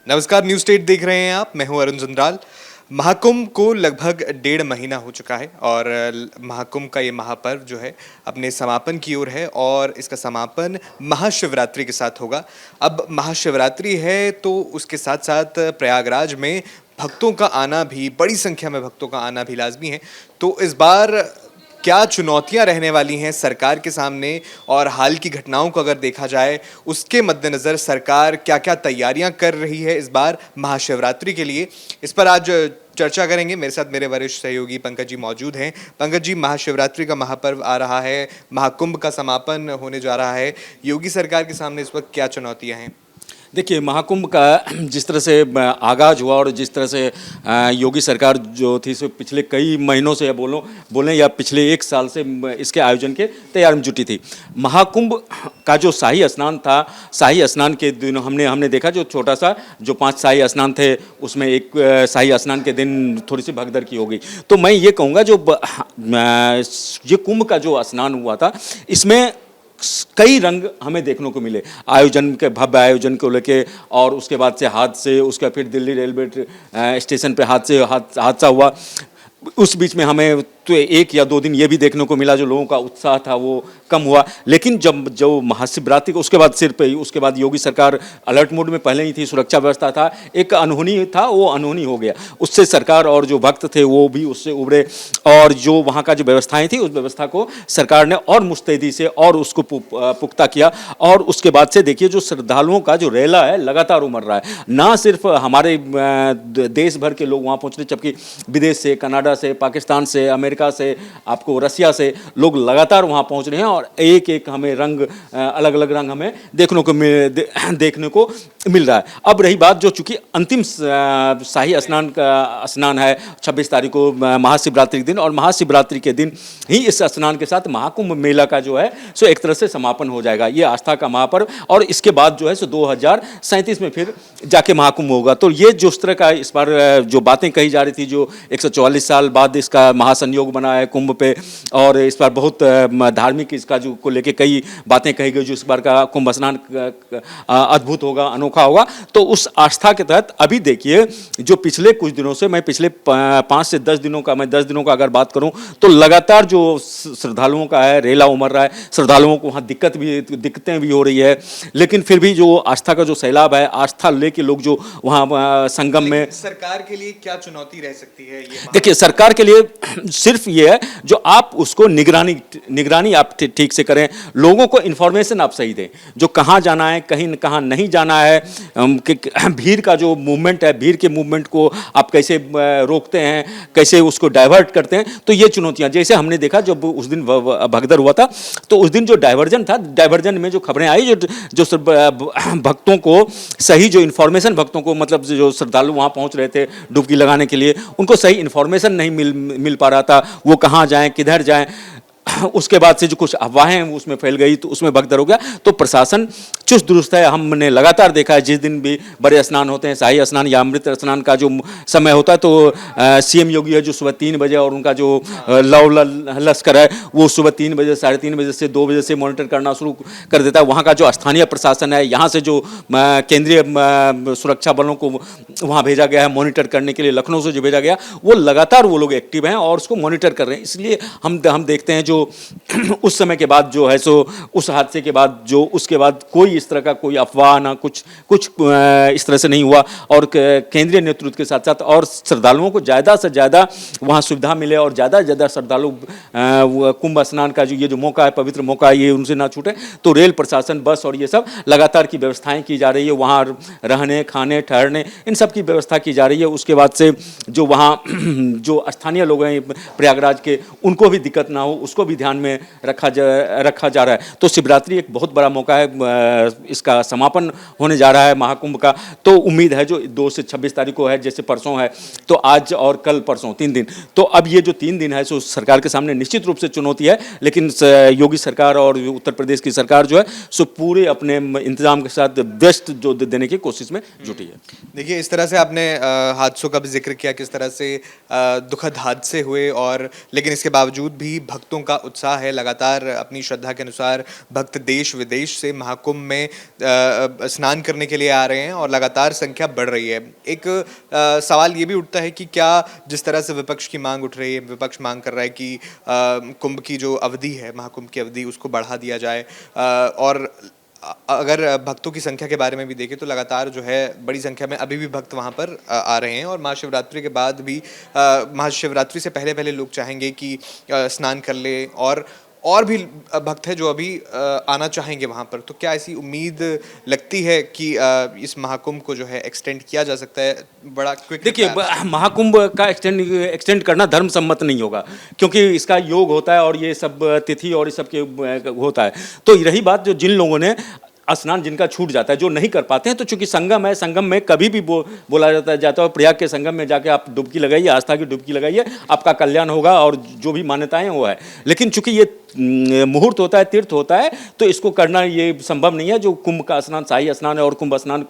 नमस्कार, news state देख रहे हैं आप। मैं हूं अरुण जुंद्राल। महाकुंभ को लगभग 1.5 महीना हो चुका है और महाकुंभ का ये महापर्व जो है अपने समापन की ओर है और इसका समापन महाशिवरात्रि के साथ होगा। अब महाशिवरात्रि है तो उसके साथ साथ प्रयागराज में भक्तों का आना भी, बड़ी संख्या में भक्तों का आना भी लाजमी है। तो इस बार क्या चुनौतियां रहने वाली हैं सरकार के सामने, और हाल की घटनाओं को अगर देखा जाए उसके मद्देनज़र सरकार क्या क्या तैयारियां कर रही है इस बार महाशिवरात्रि के लिए, इस पर आज चर्चा करेंगे। मेरे साथ मेरे वरिष्ठ सहयोगी पंकज जी मौजूद हैं। पंकज जी, महाशिवरात्रि का महापर्व आ रहा है, महाकुंभ का समापन होने जा रहा है, योगी सरकार के सामने इस वक्त क्या चुनौतियां हैं? देखिए, महाकुंभ का जिस तरह से आगाज़ हुआ और जिस तरह से योगी सरकार जो थी सो पिछले कई महीनों से बोलें या पिछले 1 साल से इसके आयोजन के तैयारी में जुटी थी। महाकुंभ का जो शाही स्नान था, शाही स्नान के दिन हमने देखा जो छोटा सा जो 5 शाही स्नान थे उसमें एक शाही स्नान के दिन थोड़ी सी भगदड़ की हो गई। तो मैं ये कहूँगा जो ये कुंभ का जो स्नान हुआ था इसमें कई रंग हमें देखने को मिले, आयोजन के भव्य आयोजन को लेके, और उसके बाद से हादसे, उसका फिर दिल्ली रेलवे स्टेशन पे हादसा हुआ। उस बीच में हमें तो 1 या 2 दिन ये भी देखने को मिला जो लोगों का उत्साह था वो कम हुआ। लेकिन जब जो महाशिवरात्रि को उसके बाद उसके बाद योगी सरकार अलर्ट मोड में पहले ही थी, सुरक्षा व्यवस्था था, एक अनहोनी था, वो अनहोनी हो गया। उससे सरकार और जो भक्त थे वो भी उससे उभरे, और जो वहाँ का जो व्यवस्थाएं थी उस व्यवस्था को सरकार ने और मुस्तैदी से और उसको पुख्ता किया। और उसके बाद से देखिए जो श्रद्धालुओं का जो रेला है लगातार उमड़ रहा है। ना सिर्फ हमारे देश भर के लोग वहाँ पहुँच रहे, जबकि विदेश से, कनाडा से, पाकिस्तान से, अमेरिका से, आपको रसिया से लोग लगातार वहाँ पहुँच रहे हैं, और एक एक हमें रंग, अलग अलग रंग हमें देखने को मिल रहा है। अब रही बात जो चूंकि अंतिम शाही स्नान है 26 तारीख को महाशिवरात्रि के दिन, और महाशिवरात्रि के दिन ही इस स्नान के साथ महाकुंभ मेला का जो है सो एक तरह से समापन हो जाएगा, ये आस्था का महापर्व। और इसके बाद जो है सो 2037 में फिर जाके महाकुंभ होगा। तो ये जो उस तरह का इस बार जो बातें कही जा रही थी, जो 144 साल बाद इसका महासंयोग बना है कुंभ पे, और इस बार बहुत धार्मिक इसका जो को लेके कई बातें कही गई, जो इस बार का कुंभ स्नान अद्भुत होगा, अनोखा होगा। तो उस आस्था के तहत अभी देखिए जो पिछले कुछ दिनों से, मैं पिछले 5 से 10 दिनों का, मैं 10 दिनों का अगर बात करूं तो लगातार जो श्रद्धालुओं का है रेला उमड़ रहा है। श्रद्धालुओं को वहाँ दिक्कतें भी हो रही है, लेकिन फिर भी जो आस्था का जो सैलाब है, आस्था लेके लोग जो वहाँ संगम में। सरकार के लिए क्या चुनौती रह सकती है ये? देखिए, सरकार के लिए सिर्फ ये है जो आप उसको निगरानी आप ठीक से करें, लोगों को इन्फॉर्मेशन आप सही दें, जो कहाँ जाना है, कहाँ नहीं जाना है, भीड़ का जो मूवमेंट है, भीड़ के मूवमेंट को आप कैसे रोकते हैं, कैसे उसको डाइवर्ट करते हैं। तो ये चुनौतियाँ, जैसे हमने देखा जब उस दिन भगदड़ हुआ था, तो उस दिन जो डाइवर्जन था, डाइवर्जन में जो खबरें आई, जो भक्तों को सही जो इन्फॉर्मेशन, भक्तों को मतलब जो श्रद्धालु वहाँ पहुँच रहे थे डुबकी लगाने के लिए, उनको सही इन्फॉर्मेशन नहीं मिल पा रहा था, वो कहाँ जाएं, किधर जाएं। उसके बाद से जो कुछ अफवाहें उसमें फैल गई तो उसमें भगदड़ हो गया। तो प्रशासन चुस्त दुरुस्त है, हमने लगातार देखा है, जिस दिन भी बड़े स्नान होते हैं, शाही स्नान या अमृत स्नान का जो समय होता है, तो सीएम योगी है जो सुबह 3 बजे, और उनका जो लश्कर है वो सुबह 3 बजे, 3:30 बजे से 2 बजे से मॉनिटर करना शुरू कर देता है। वहाँ का जो स्थानीय प्रशासन है, यहाँ से जो केंद्रीय सुरक्षा बलों को वहाँ भेजा गया है मॉनिटर करने के लिए, लखनऊ से जो भेजा गया, वो लगातार वो लोग एक्टिव हैं और उसको मॉनिटर कर रहे हैं। इसलिए हम देखते हैं जो उस समय के बाद जो है सो उस हादसे के बाद जो उसके बाद कोई इस तरह का कोई अफवाह ना कुछ इस तरह से नहीं हुआ, और केंद्रीय नेतृत्व के साथ साथ और श्रद्धालुओं को ज़्यादा से ज़्यादा वहाँ सुविधा मिले, और ज़्यादा से ज़्यादा श्रद्धालु कुंभ स्नान का जो ये जो मौका है, पवित्र मौका है, ये उनसे ना छूटे। तो रेल प्रशासन, बस और ये सब लगातार की व्यवस्थाएं की जा रही है, वहाँ रहने, खाने, ठहरने, इन सब की व्यवस्था की जा रही है। उसके बाद से जो वहाँ जो स्थानीय लोग हैं प्रयागराज के, उनको भी दिक्कत ना हो, उसको भी ध्यान में रखा जा रहा है। तो शिवरात्रि एक बहुत बड़ा मौका है, इसका समापन होने जा रहा है महाकुंभ का। तो उम्मीद है जो 2 से 26 तारीख को है, जैसे परसों है, तो आज और कल परसों 3 दिन। तो अब ये जो 3 दिन है सो सरकार के सामने निश्चित रूप से चुनौती है, लेकिन योगी सरकार और उत्तर प्रदेश की सरकार जो है सो पूरे अपने इंतजाम के साथ बेस्ट जो देने की कोशिश में जुटी है। देखिए, इस तरह से आपने हादसों का भी जिक्र किया, किस तरह से दुखद हादसे हुए, और लेकिन इसके बावजूद भी भक्तों का उत्साह है। लगातार अपनी श्रद्धा के अनुसार भक्त देश विदेश से महाकुंभ में स्नान करने के लिए आ रहे हैं और लगातार संख्या बढ़ रही है। एक सवाल ये भी उठता है कि क्या जिस तरह से विपक्ष की मांग उठ रही है, विपक्ष मांग कर रहा है कि कुंभ की जो अवधि है, महाकुंभ की अवधि, उसको बढ़ा दिया जाए, और अगर भक्तों की संख्या के बारे में भी देखें तो लगातार जो है बड़ी संख्या में अभी भी भक्त वहाँ पर आ रहे हैं, और महाशिवरात्रि के बाद भी महाशिवरात्रि से पहले पहले लोग चाहेंगे कि स्नान कर ले, और भी भक्त हैं जो अभी आना चाहेंगे वहाँ पर। तो क्या ऐसी उम्मीद लगती है कि इस महाकुंभ को जो है एक्सटेंड किया जा सकता है बड़ा क्विक? देखिए, महाकुंभ का एक्सटेंड करना धर्म सम्मत नहीं होगा, क्योंकि इसका योग होता है और ये सब तिथि और ये सब के होता है। तो रही बात जो जिन लोगों ने स्नान जिनका छूट जाता है, जो नहीं कर पाते हैं, तो चूंकि संगम है, संगम में कभी भी बोला जाता है प्रयाग के संगम में जाके आप डुबकी लगाइए, आस्था की डुबकी लगाइए, आपका कल्याण होगा, और जो भी मान्यताएं हैं वो है। लेकिन चूंकि ये मुहूर्त होता है, तीर्थ होता है, तो इसको करना ये संभव नहीं है। जो कुंभ का स्नान शाही स्नान है और कुंभ स्नान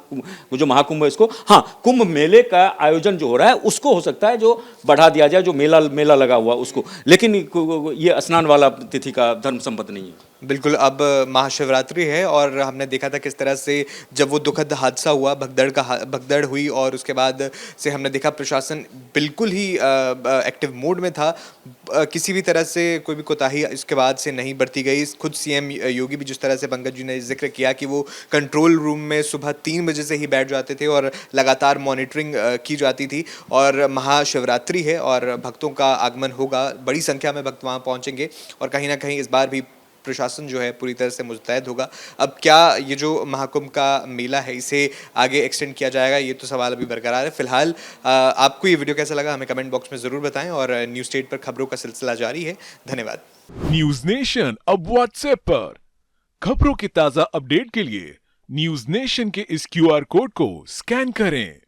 जो महाकुंभ है, इसको हाँ कुंभ मेले का आयोजन जो हो रहा है उसको हो सकता है जो बढ़ा दिया जाए, जो मेला लगा हुआ उसको, लेकिन ये स्नान वाला तिथि का धर्म सम्मत नहीं है। बिल्कुल। अब महाशिवरात्रि है और हमने देखा था किस तरह से जब वो दुखद हादसा हुआ, भगदड़ हुई, और उसके बाद से हमने देखा प्रशासन बिल्कुल ही एक्टिव मोड में था। किसी भी तरह से कोई भी कोताही इसके बाद से नहीं बरती गई। खुद सीएम योगी भी, जिस तरह से पंकज जी ने जिक्र किया कि वो कंट्रोल रूम में सुबह 3 बजे से ही बैठ जाते थे और लगातार मॉनिटरिंग की जाती थी। और महाशिवरात्रि है और भक्तों का आगमन होगा, बड़ी संख्या में भक्त वहाँ पहुँचेंगे, और कहीं ना कहीं इस बार भी प्रशासन जो है पूरी तरह से मुस्तैद होगा। अब क्या ये जो महाकुंभ का मेला है इसे आगे एक्सटेंड किया जाएगा, ये तो सवाल अभी बरकरार है। फिलहाल आपको ये वीडियो कैसा लगा हमें कमेंट बॉक्स में ज़रूर बताएं, और न्यूज़ स्टेट पर खबरों का सिलसिला जारी है। धन्यवाद। न्यूज नेशन अब व्हाट्सएप पर खबरों की ताजा अपडेट के लिए न्यूज नेशन के इस QR कोड को स्कैन करें।